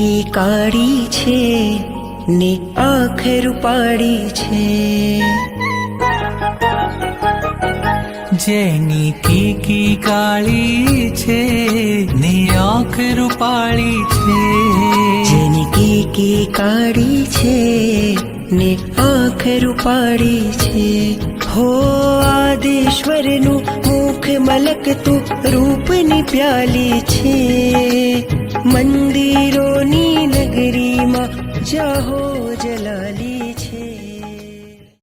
કી કાળી છે ને આંખ રૂપાળી છે, જેની કીકી કાળી છે ને આંખ રૂપાળી છે, જેની કીકી કાળી છે ને આંખ રૂપાળી છે. હો આદેશ્વરનું મુખ મલકતું રૂપની પ્યાલી છે, મંદિરોની નગરીમાં જાહો જલાલી છે.